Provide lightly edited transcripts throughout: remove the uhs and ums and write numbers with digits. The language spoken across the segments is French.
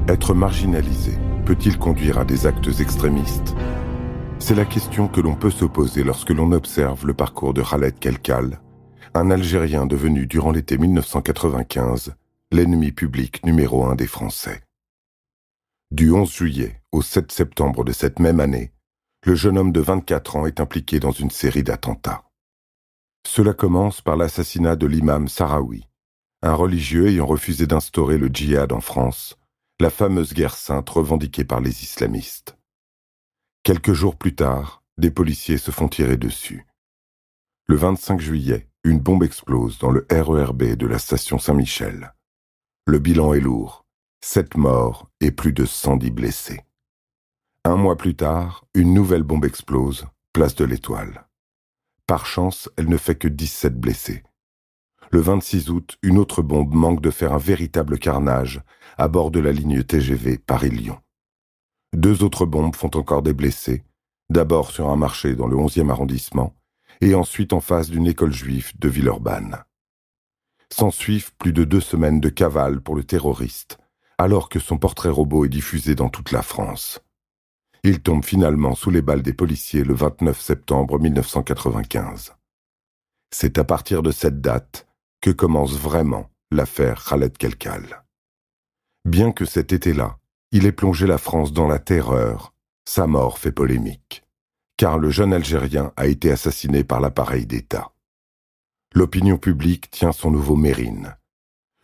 Être marginalisé peut-il conduire à des actes extrémistes? C'est la question que l'on peut se poser lorsque l'on observe le parcours de Khaled Kelkal, un Algérien devenu durant l'été 1995 l'ennemi public numéro 1 des Français. Du 11 juillet au 7 septembre de cette même année, le jeune homme de 24 ans est impliqué dans une série d'attentats. Cela commence par l'assassinat de l'imam Sahraoui, un religieux ayant refusé d'instaurer le djihad en France, la fameuse guerre sainte revendiquée par les islamistes. Quelques jours plus tard, des policiers se font tirer dessus. Le 25 juillet, une bombe explose dans le RER B de la station Saint-Michel. Le bilan est lourd, 7 morts et plus de 110 blessés. Un mois plus tard, une nouvelle bombe explose, place de l'Étoile. Par chance, elle ne fait que 17 blessés. Le 26 août, une autre bombe manque de faire un véritable carnage à bord de la ligne TGV Paris-Lyon. 2 autres bombes font encore des blessés, d'abord sur un marché dans le 11e arrondissement et ensuite en face d'une école juive de Villeurbanne. S'ensuivent plus de 2 semaines de cavale pour le terroriste, alors que son portrait robot est diffusé dans toute la France. Il tombe finalement sous les balles des policiers le 29 septembre 1995. C'est à partir de cette date que commence vraiment l'affaire Khaled Kelkal. Bien que cet été-là, il ait plongé la France dans la terreur, sa mort fait polémique, car le jeune Algérien a été assassiné par l'appareil d'État. L'opinion publique tient son nouveau Mérine.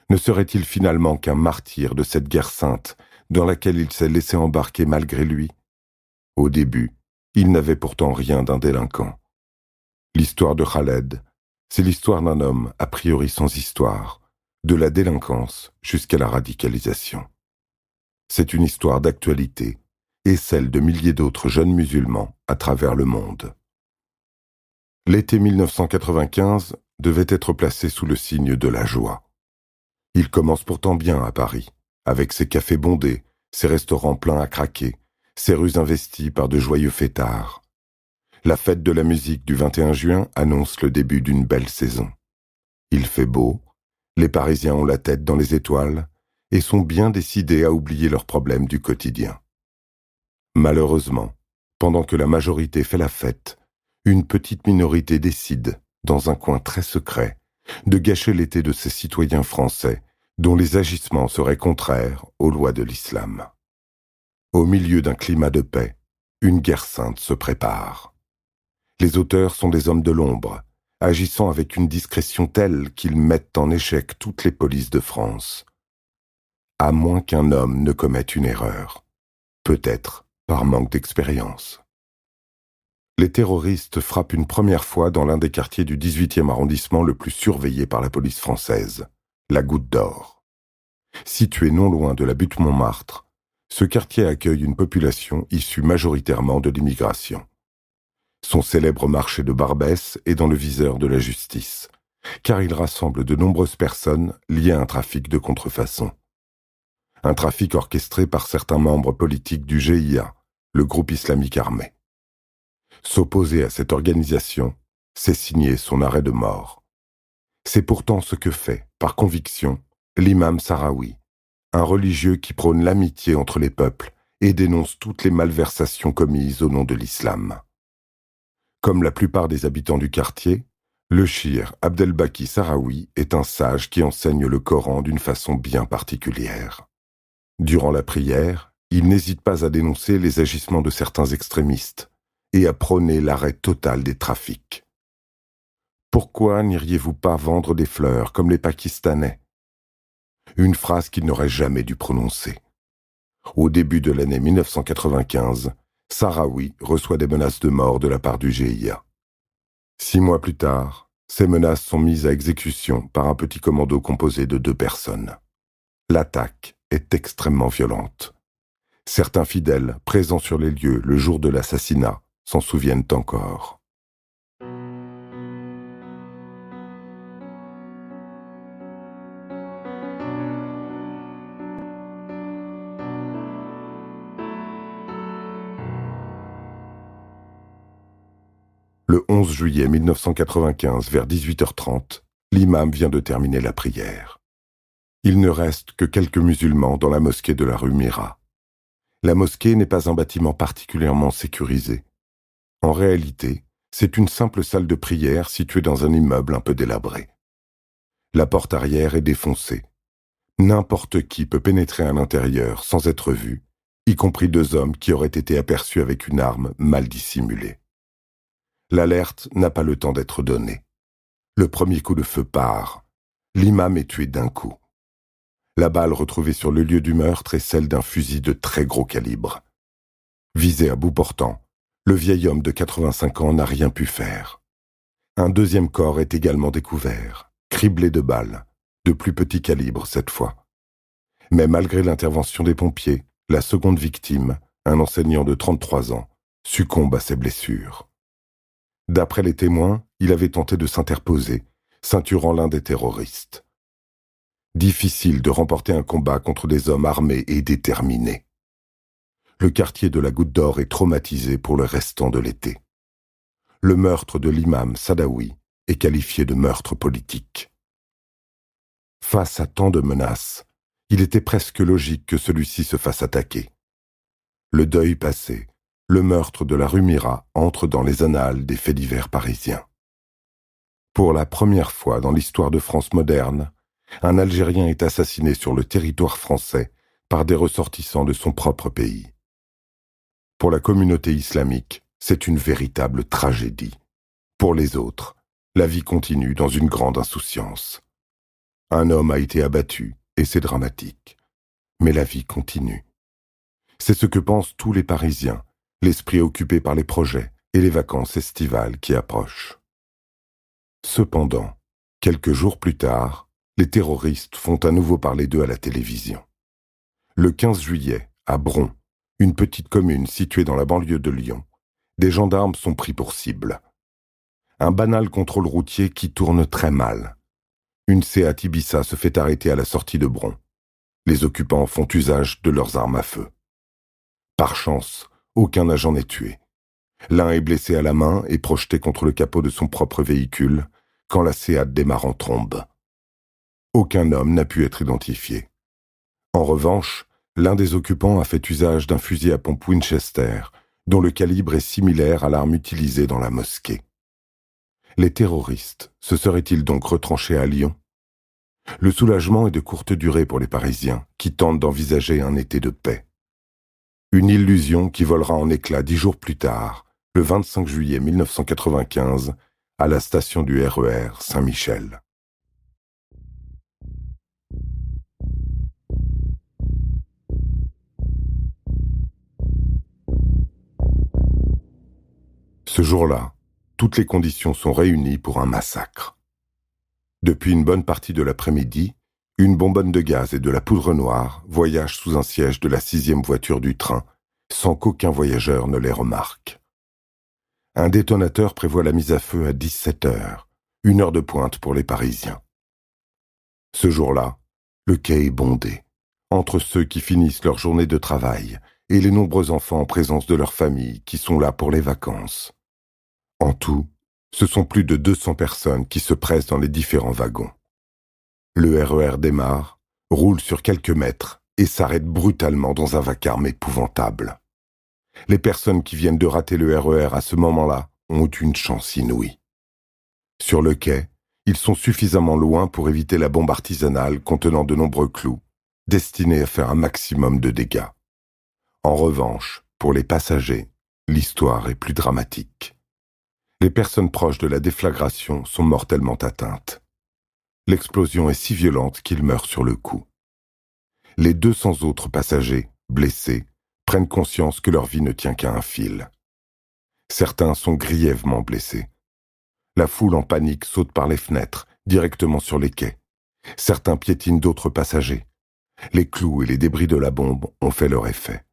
Ne serait-il finalement qu'un martyr de cette guerre sainte dans laquelle il s'est laissé embarquer malgré lui? Au début, il n'avait pourtant rien d'un délinquant. L'histoire de Khaled, c'est l'histoire d'un homme a priori sans histoire, de la délinquance jusqu'à la radicalisation. C'est une histoire d'actualité et celle de milliers d'autres jeunes musulmans à travers le monde. L'été 1995 devait être placé sous le signe de la joie. Il commence pourtant bien à Paris, avec ses cafés bondés, ses restaurants pleins à craquer, ses rues investies par de joyeux fêtards. La fête de la musique du 21 juin annonce le début d'une belle saison. Il fait beau, les Parisiens ont la tête dans les étoiles et sont bien décidés à oublier leurs problèmes du quotidien. Malheureusement, pendant que la majorité fait la fête, une petite minorité décide, dans un coin très secret, de gâcher l'été de ces citoyens français dont les agissements seraient contraires aux lois de l'islam. Au milieu d'un climat de paix, une guerre sainte se prépare. Les auteurs sont des hommes de l'ombre, agissant avec une discrétion telle qu'ils mettent en échec toutes les polices de France. À moins qu'un homme ne commette une erreur, peut-être par manque d'expérience. Les terroristes frappent une première fois dans l'un des quartiers du 18e arrondissement le plus surveillé par la police française, la Goutte d'Or. Situé non loin de la butte Montmartre, ce quartier accueille une population issue majoritairement de l'immigration. Son célèbre marché de Barbès est dans le viseur de la justice, car il rassemble de nombreuses personnes liées à un trafic de contrefaçon. Un trafic orchestré par certains membres politiques du GIA, le groupe islamique armé. S'opposer à cette organisation, c'est signer son arrêt de mort. C'est pourtant ce que fait, par conviction, l'imam Sahraoui, un religieux qui prône l'amitié entre les peuples et dénonce toutes les malversations commises au nom de l'islam. Comme la plupart des habitants du quartier, le shir Abdelbaki Sahraoui est un sage qui enseigne le Coran d'une façon bien particulière. Durant la prière, il n'hésite pas à dénoncer les agissements de certains extrémistes et à prôner l'arrêt total des trafics. Pourquoi n'iriez-vous pas vendre des fleurs comme les Pakistanais? Une phrase qu'il n'aurait jamais dû prononcer. Au début de l'année 1995, Sahraoui reçoit des menaces de mort de la part du GIA. 6 mois plus tard, ces menaces sont mises à exécution par un petit commando composé de 2 personnes. L'attaque est extrêmement violente. Certains fidèles, présents sur les lieux le jour de l'assassinat, s'en souviennent encore. Le 11 juillet 1995, vers 18h30, l'imam vient de terminer la prière. Il ne reste que quelques musulmans dans la mosquée de la rue Mira. La mosquée n'est pas un bâtiment particulièrement sécurisé. En réalité, c'est une simple salle de prière située dans un immeuble un peu délabré. La porte arrière est défoncée. N'importe qui peut pénétrer à l'intérieur sans être vu, y compris 2 hommes qui auraient été aperçus avec une arme mal dissimulée. L'alerte n'a pas le temps d'être donnée. Le premier coup de feu part. L'imam est tué d'un coup. La balle retrouvée sur le lieu du meurtre est celle d'un fusil de très gros calibre. Visé à bout portant, le vieil homme de 85 ans n'a rien pu faire. Un deuxième corps est également découvert, criblé de balles, de plus petit calibre cette fois. Mais malgré l'intervention des pompiers, la seconde victime, un enseignant de 33 ans, succombe à ses blessures. D'après les témoins, il avait tenté de s'interposer, ceinturant l'un des terroristes. Difficile de remporter un combat contre des hommes armés et déterminés. Le quartier de la Goutte d'Or est traumatisé pour le restant de l'été. Le meurtre de l'imam Sadawi est qualifié de meurtre politique. Face à tant de menaces, il était presque logique que celui-ci se fasse attaquer. Le deuil passé, le meurtre de la rue Mira entre dans les annales des faits divers parisiens. Pour la première fois dans l'histoire de France moderne, un Algérien est assassiné sur le territoire français par des ressortissants de son propre pays. Pour la communauté islamique, c'est une véritable tragédie. Pour les autres, la vie continue dans une grande insouciance. Un homme a été abattu, et c'est dramatique. Mais la vie continue. C'est ce que pensent tous les Parisiens, l'esprit occupé par les projets et les vacances estivales qui approchent. Cependant, quelques jours plus tard, les terroristes font à nouveau parler d'eux à la télévision. Le 15 juillet, à Bron, une petite commune située dans la banlieue de Lyon, des gendarmes sont pris pour cible. Un banal contrôle routier qui tourne très mal. Une Seat Ibiza se fait arrêter à la sortie de Bron. Les occupants font usage de leurs armes à feu. Par chance, aucun agent n'est tué. L'un est blessé à la main et projeté contre le capot de son propre véhicule quand la Seat démarre en trombe. Aucun homme n'a pu être identifié. En revanche, l'un des occupants a fait usage d'un fusil à pompe Winchester, dont le calibre est similaire à l'arme utilisée dans la mosquée. Les terroristes se seraient-ils donc retranchés à Lyon? Le soulagement est de courte durée pour les Parisiens, qui tentent d'envisager un été de paix. Une illusion qui volera en éclats 10 jours plus tard, le 25 juillet 1995, à la station du RER Saint-Michel. Ce jour-là, toutes les conditions sont réunies pour un massacre. Depuis une bonne partie de l'après-midi, une bonbonne de gaz et de la poudre noire voyagent sous un siège de la 6e voiture du train, sans qu'aucun voyageur ne les remarque. Un détonateur prévoit la mise à feu à 17 heures, 1 heure de pointe pour les Parisiens. Ce jour-là, le quai est bondé, entre ceux qui finissent leur journée de travail et les nombreux enfants en présence de leurs familles qui sont là pour les vacances. En tout, ce sont plus de 200 personnes qui se pressent dans les différents wagons. Le RER démarre, roule sur quelques mètres et s'arrête brutalement dans un vacarme épouvantable. Les personnes qui viennent de rater le RER à ce moment-là ont une chance inouïe. Sur le quai, ils sont suffisamment loin pour éviter la bombe artisanale contenant de nombreux clous, destinés à faire un maximum de dégâts. En revanche, pour les passagers, l'histoire est plus dramatique. Les personnes proches de la déflagration sont mortellement atteintes. L'explosion est si violente qu'ils meurent sur le coup. Les 200 autres passagers, blessés, prennent conscience que leur vie ne tient qu'à un fil. Certains sont grièvement blessés. La foule en panique saute par les fenêtres, directement sur les quais. Certains piétinent d'autres passagers. Les clous et les débris de la bombe ont fait leur effet.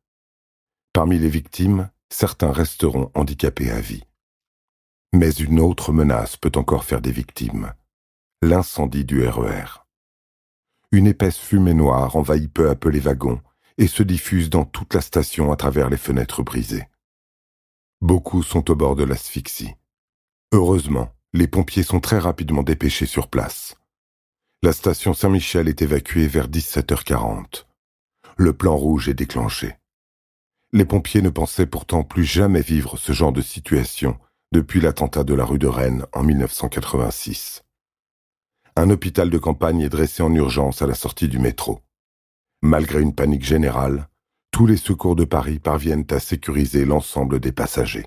Parmi les victimes, certains resteront handicapés à vie. Mais une autre menace peut encore faire des victimes. L'incendie du RER. Une épaisse fumée noire envahit peu à peu les wagons et se diffuse dans toute la station à travers les fenêtres brisées. Beaucoup sont au bord de l'asphyxie. Heureusement, les pompiers sont très rapidement dépêchés sur place. La station Saint-Michel est évacuée vers 17h40. Le plan rouge est déclenché. Les pompiers ne pensaient pourtant plus jamais vivre ce genre de situation depuis l'attentat de la rue de Rennes en 1986. Un hôpital de campagne est dressé en urgence à la sortie du métro. Malgré une panique générale, tous les secours de Paris parviennent à sécuriser l'ensemble des passagers.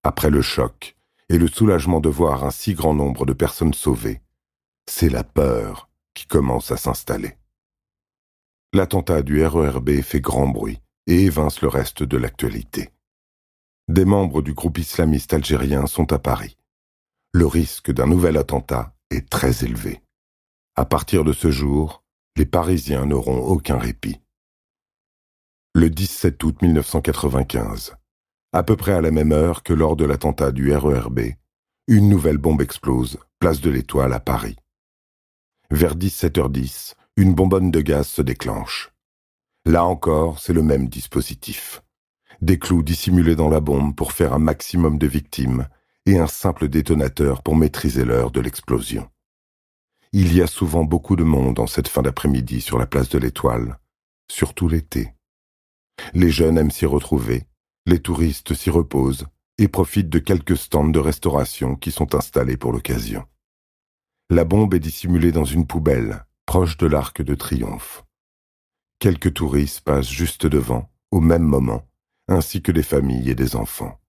Après le choc et le soulagement de voir un si grand nombre de personnes sauvées, c'est la peur qui commence à s'installer. L'attentat du RERB fait grand bruit et évince le reste de l'actualité. Des membres du groupe islamiste algérien sont à Paris. Le risque d'un nouvel attentat est très élevé. À partir de ce jour, les Parisiens n'auront aucun répit. Le 17 août 1995, à peu près à la même heure que lors de l'attentat du RERB, une nouvelle bombe explose, place de l'Étoile à Paris. Vers 17h10, une bonbonne de gaz se déclenche. Là encore, c'est le même dispositif. Des clous dissimulés dans la bombe pour faire un maximum de victimes et un simple détonateur pour maîtriser l'heure de l'explosion. Il y a souvent beaucoup de monde en cette fin d'après-midi sur la place de l'Étoile, surtout l'été. Les jeunes aiment s'y retrouver, les touristes s'y reposent et profitent de quelques stands de restauration qui sont installés pour l'occasion. La bombe est dissimulée dans une poubelle, proche de l'Arc de Triomphe. Quelques touristes passent juste devant, au même moment, ainsi que des familles et des enfants.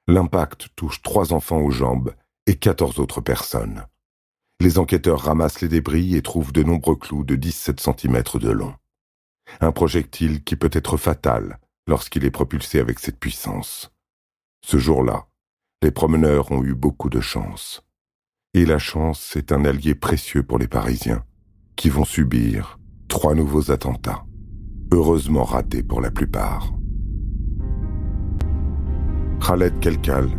L'impact touche 3 enfants aux jambes et 14 autres personnes. Les enquêteurs ramassent les débris et trouvent de nombreux clous de 17 cm de long. Un projectile qui peut être fatal lorsqu'il est propulsé avec cette puissance. Ce jour-là, les promeneurs ont eu beaucoup de chance. Et la chance est un allié précieux pour les Parisiens, qui vont subir 3 nouveaux attentats, heureusement ratés pour la plupart. Khaled Kelkal,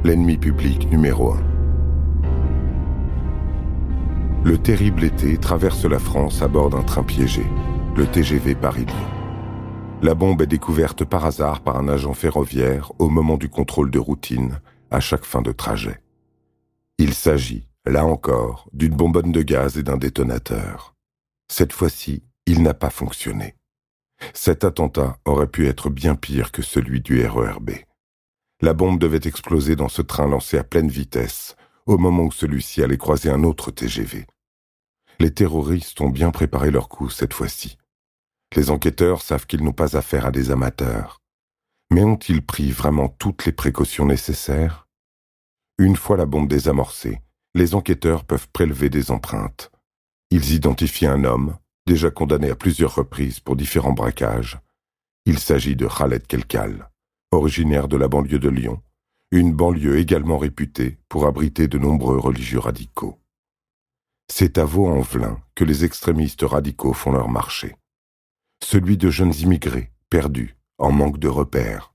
l'ennemi public numéro 1. Le terrible été traverse la France à bord d'un train piégé, le TGV Paris-Lyon. La bombe est découverte par hasard par un agent ferroviaire au moment du contrôle de routine, à chaque fin de trajet. Il s'agit, là encore, d'une bonbonne de gaz et d'un détonateur. Cette fois-ci, il n'a pas fonctionné. Cet attentat aurait pu être bien pire que celui du RERB. La bombe devait exploser dans ce train lancé à pleine vitesse, au moment où celui-ci allait croiser un autre TGV. Les terroristes ont bien préparé leur coup cette fois-ci. Les enquêteurs savent qu'ils n'ont pas affaire à des amateurs. Mais ont-ils pris vraiment toutes les précautions nécessaires ? Une fois la bombe désamorcée, les enquêteurs peuvent prélever des empreintes. Ils identifient un homme, déjà condamné à plusieurs reprises pour différents braquages. Il s'agit de Khaled Kelkal, originaire de la banlieue de Lyon, une banlieue également réputée pour abriter de nombreux religieux radicaux. C'est à Vaux-en-Velin que les extrémistes radicaux font leur marché. Celui de jeunes immigrés, perdus, en manque de repères.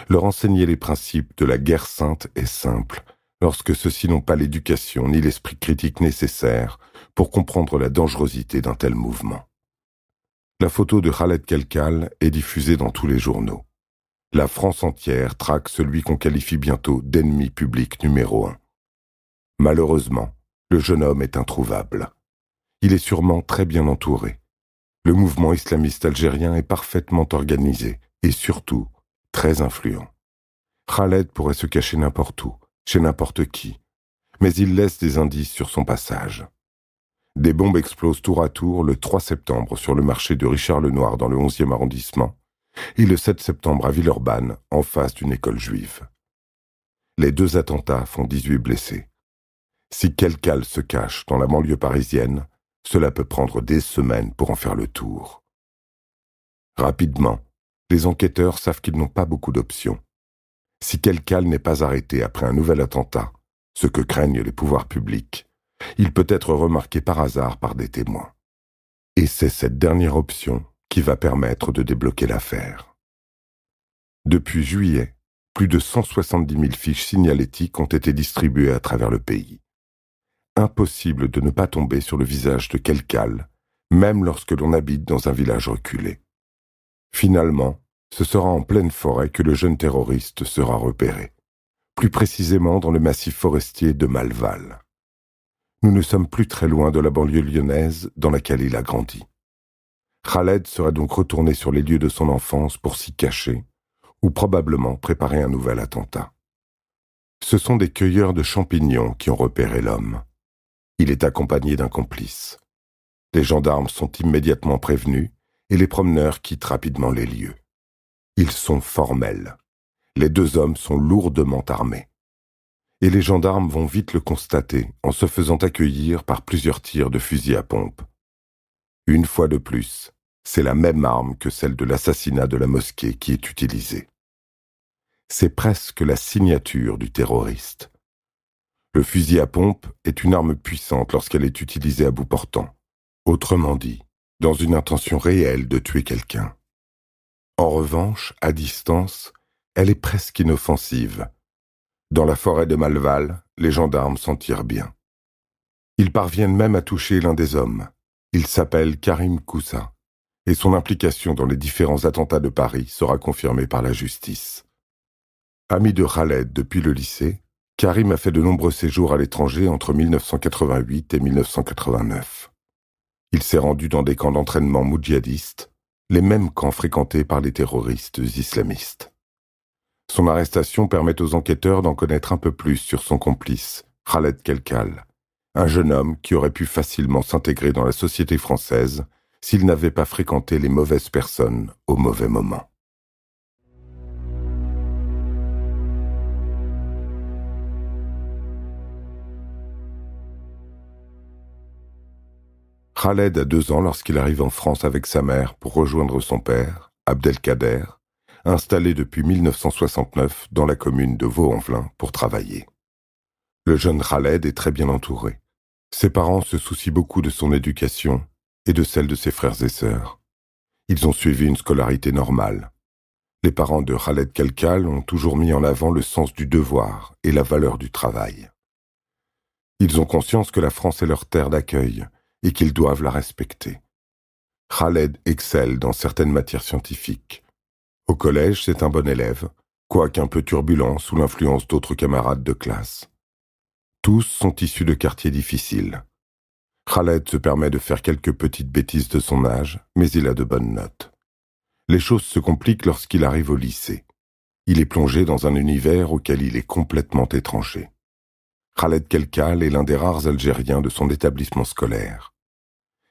Leur enseigner les principes de la guerre sainte est simple, lorsque ceux-ci n'ont pas l'éducation ni l'esprit critique nécessaire pour comprendre la dangerosité d'un tel mouvement. La photo de Khaled Kelkal est diffusée dans tous les journaux. La France entière traque celui qu'on qualifie bientôt d'ennemi public numéro 1. Malheureusement, le jeune homme est introuvable. Il est sûrement très bien entouré. Le mouvement islamiste algérien est parfaitement organisé et surtout très influent. Khaled pourrait se cacher n'importe où, chez n'importe qui, mais il laisse des indices sur son passage. Des bombes explosent tour à tour le 3 septembre sur le marché de Richard-Lenoir dans le 11e arrondissement et le 7 septembre à Villeurbanne, en face d'une école juive. Les 2 attentats font 18 blessés. Si Kelkal se cache dans la banlieue parisienne, cela peut prendre des semaines pour en faire le tour. Rapidement, les enquêteurs savent qu'ils n'ont pas beaucoup d'options. Si Kelkal n'est pas arrêté après un nouvel attentat, ce que craignent les pouvoirs publics, il peut être remarqué par hasard par des témoins. Et c'est cette dernière option qui va permettre de débloquer l'affaire. Depuis juillet, plus de 170 000 fiches signalétiques ont été distribuées à travers le pays. Impossible de ne pas tomber sur le visage de Kelkal, même lorsque l'on habite dans un village reculé. Finalement, ce sera en pleine forêt que le jeune terroriste sera repéré, plus précisément dans le massif forestier de Malval. Nous ne sommes plus très loin de la banlieue lyonnaise dans laquelle il a grandi. Khaled serait donc retourné sur les lieux de son enfance pour s'y cacher, ou probablement préparer un nouvel attentat. Ce sont des cueilleurs de champignons qui ont repéré l'homme. Il est accompagné d'un complice. Les gendarmes sont immédiatement prévenus et les promeneurs quittent rapidement les lieux. Ils sont formels. Les deux hommes sont lourdement armés. Et les gendarmes vont vite le constater en se faisant accueillir par plusieurs tirs de fusil à pompe. Une fois de plus, c'est la même arme que celle de l'assassinat de la mosquée qui est utilisée. C'est presque la signature du terroriste. Le fusil à pompe est une arme puissante lorsqu'elle est utilisée à bout portant. Autrement dit, dans une intention réelle de tuer quelqu'un. En revanche, à distance, elle est presque inoffensive. Dans la forêt de Malval, les gendarmes s'en tirent bien. Ils parviennent même à toucher l'un des hommes. Il s'appelle Karim Koussa, et son implication dans les différents attentats de Paris sera confirmée par la justice. Ami de Khaled depuis le lycée, Karim a fait de nombreux séjours à l'étranger entre 1988 et 1989. Il s'est rendu dans des camps d'entraînement moudjihadistes, les mêmes camps fréquentés par les terroristes islamistes. Son arrestation permet aux enquêteurs d'en connaître un peu plus sur son complice, Khaled Kelkal, un jeune homme qui aurait pu facilement s'intégrer dans la société française s'il n'avait pas fréquenté les mauvaises personnes au mauvais moment. Khaled a 2 ans lorsqu'il arrive en France avec sa mère pour rejoindre son père, Abdelkader, installé depuis 1969 dans la commune de Vaux-en-Velin pour travailler. Le jeune Khaled est très bien entouré. Ses parents se soucient beaucoup de son éducation et de celle de ses frères et sœurs. Ils ont suivi une scolarité normale. Les parents de Khaled Kelkal ont toujours mis en avant le sens du devoir et la valeur du travail. Ils ont conscience que la France est leur terre d'accueil et qu'ils doivent la respecter. Khaled excelle dans certaines matières scientifiques. Au collège, c'est un bon élève, quoique un peu turbulent sous l'influence d'autres camarades de classe. Tous sont issus de quartiers difficiles. Khaled se permet de faire quelques petites bêtises de son âge, mais il a de bonnes notes. Les choses se compliquent lorsqu'il arrive au lycée. Il est plongé dans un univers auquel il est complètement étranger. Khaled Kelkal est l'un des rares Algériens de son établissement scolaire.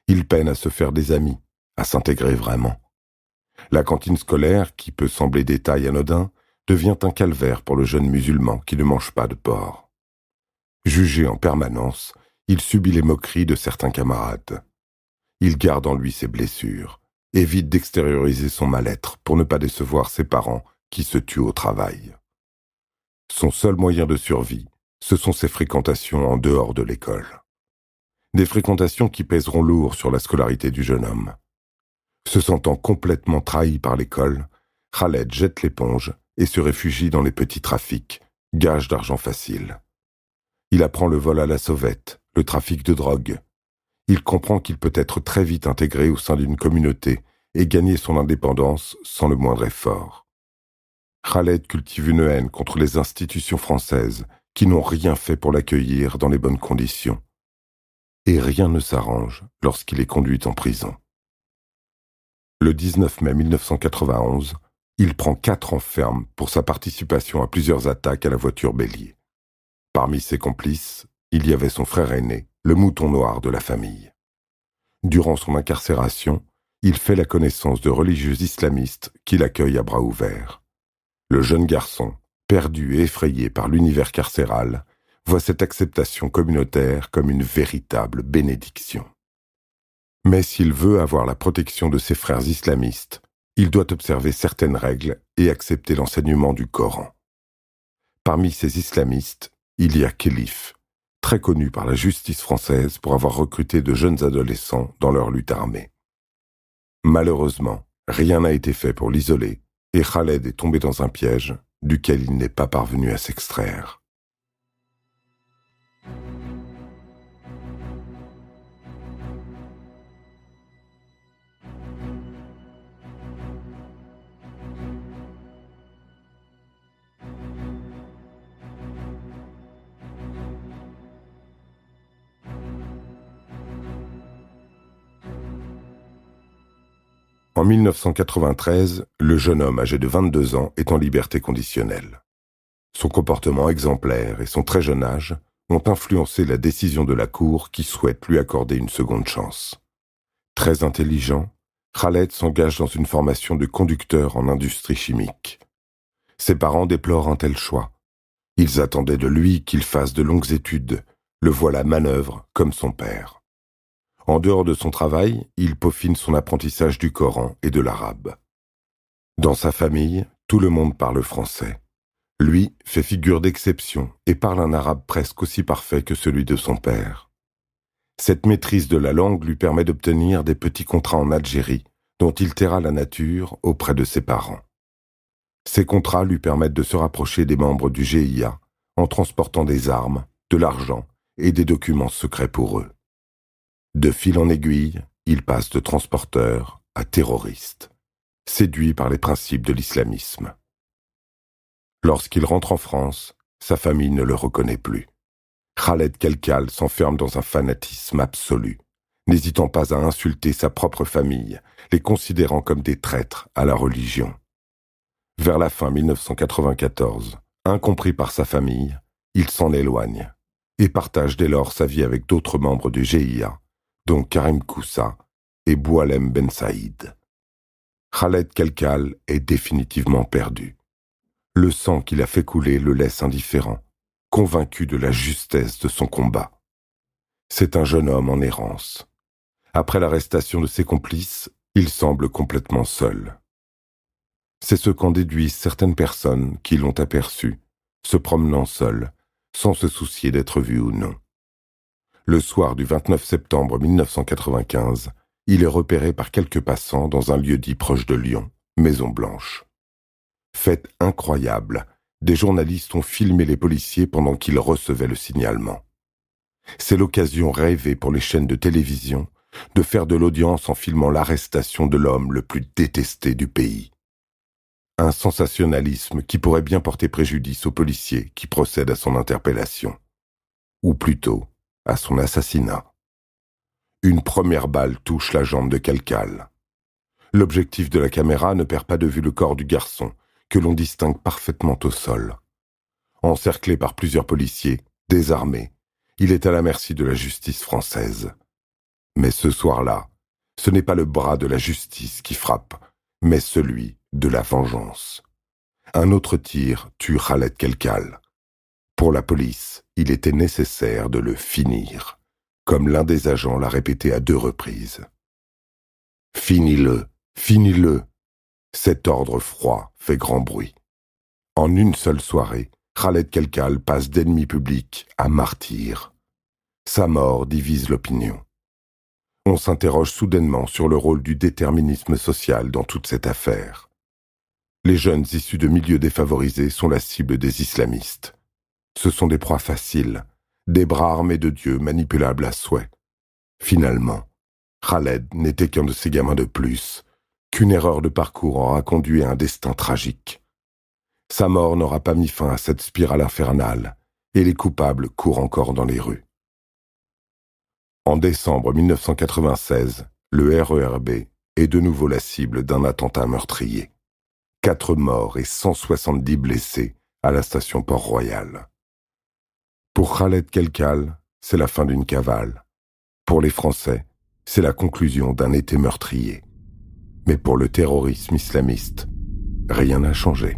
Il peine à se faire des amis, à s'intégrer vraiment. La cantine scolaire, qui peut sembler détail anodin, devient un calvaire pour le jeune musulman qui ne mange pas de porc. Jugé en permanence, il subit les moqueries de certains camarades. Il garde en lui ses blessures, évite d'extérioriser son mal-être pour ne pas décevoir ses parents qui se tuent au travail. Son seul moyen de survie, ce sont ses fréquentations en dehors de l'école. Des fréquentations qui pèseront lourd sur la scolarité du jeune homme. Se sentant complètement trahi par l'école, Khaled jette l'éponge et se réfugie dans les petits trafics, gage d'argent facile. Il apprend le vol à la sauvette, le trafic de drogue. Il comprend qu'il peut être très vite intégré au sein d'une communauté et gagner son indépendance sans le moindre effort. Khaled cultive une haine contre les institutions françaises qui n'ont rien fait pour l'accueillir dans les bonnes conditions. Et rien ne s'arrange lorsqu'il est conduit en prison. Le 19 mai 1991, il prend 4 ans ferme pour sa participation à plusieurs attaques à la voiture bélier. Parmi ses complices, il y avait son frère aîné, le mouton noir de la famille. Durant son incarcération, il fait la connaissance de religieux islamistes qui l'accueillent à bras ouverts. Le jeune garçon, perdu et effrayé par l'univers carcéral, voit cette acceptation communautaire comme une véritable bénédiction. Mais s'il veut avoir la protection de ses frères islamistes, il doit observer certaines règles et accepter l'enseignement du Coran. Parmi ces islamistes, il y a Khelif, très connu par la justice française pour avoir recruté de jeunes adolescents dans leur lutte armée. Malheureusement, rien n'a été fait pour l'isoler et Khaled est tombé dans un piège duquel il n'est pas parvenu à s'extraire. En 1993, le jeune homme âgé de 22 ans est en liberté conditionnelle. Son comportement exemplaire et son très jeune âge ont influencé la décision de la Cour qui souhaite lui accorder une seconde chance. Très intelligent, Khaled s'engage dans une formation de conducteur en industrie chimique. Ses parents déplorent un tel choix. Ils attendaient de lui qu'il fasse de longues études. Le voilà manœuvre comme son père. En dehors de son travail, il peaufine son apprentissage du Coran et de l'arabe. Dans sa famille, tout le monde parle français. Lui fait figure d'exception et parle un arabe presque aussi parfait que celui de son père. Cette maîtrise de la langue lui permet d'obtenir des petits contrats en Algérie, dont il taira la nature auprès de ses parents. Ces contrats lui permettent de se rapprocher des membres du GIA en transportant des armes, de l'argent et des documents secrets pour eux. De fil en aiguille, il passe de transporteur à terroriste, séduit par les principes de l'islamisme. Lorsqu'il rentre en France, sa famille ne le reconnaît plus. Khaled Kelkal s'enferme dans un fanatisme absolu, n'hésitant pas à insulter sa propre famille, les considérant comme des traîtres à la religion. Vers la fin 1994, incompris par sa famille, il s'en éloigne et partage dès lors sa vie avec d'autres membres du GIA, dont Karim Koussa et Boualem Ben Saïd. Khaled Kelkal est définitivement perdu. Le sang qu'il a fait couler le laisse indifférent, convaincu de la justesse de son combat. C'est un jeune homme en errance. Après l'arrestation de ses complices, il semble complètement seul. C'est ce qu'en déduisent certaines personnes qui l'ont aperçu, se promenant seul, sans se soucier d'être vu ou non. Le soir du 29 septembre 1995, il est repéré par quelques passants dans un lieu-dit proche de Lyon, Maison Blanche. Fait incroyable, des journalistes ont filmé les policiers pendant qu'ils recevaient le signalement. C'est l'occasion rêvée pour les chaînes de télévision de faire de l'audience en filmant l'arrestation de l'homme le plus détesté du pays. Un sensationnalisme qui pourrait bien porter préjudice aux policiers qui procèdent à son interpellation. Ou plutôt, à son assassinat. Une première balle touche la jambe de Kelkal. L'objectif de la caméra ne perd pas de vue le corps du garçon, que l'on distingue parfaitement au sol. Encerclé par plusieurs policiers, désarmé, il est à la merci de la justice française. Mais ce soir-là, ce n'est pas le bras de la justice qui frappe, mais celui de la vengeance. Un autre tir tue Khaled Kelkal. Pour la police, il était nécessaire de le finir, comme l'un des agents l'a répété à 2 reprises. « Finis-le, finis-le !» Cet ordre froid fait grand bruit. En une seule soirée, Khaled Kelkal passe d'ennemi public à martyr. Sa mort divise l'opinion. On s'interroge soudainement sur le rôle du déterminisme social dans toute cette affaire. Les jeunes issus de milieux défavorisés sont la cible des islamistes. Ce sont des proies faciles, des bras armés de Dieu manipulables à souhait. Finalement, Khaled n'était qu'un de ces gamins de plus, qu'une erreur de parcours aura conduit à un destin tragique. Sa mort n'aura pas mis fin à cette spirale infernale, et les coupables courent encore dans les rues. En décembre 1996, le RERB est de nouveau la cible d'un attentat meurtrier. 4 morts et 170 blessés à la station Port-Royal. Pour Khaled Kelkal, c'est la fin d'une cavale. Pour les Français, c'est la conclusion d'un été meurtrier. Mais pour le terrorisme islamiste, rien n'a changé.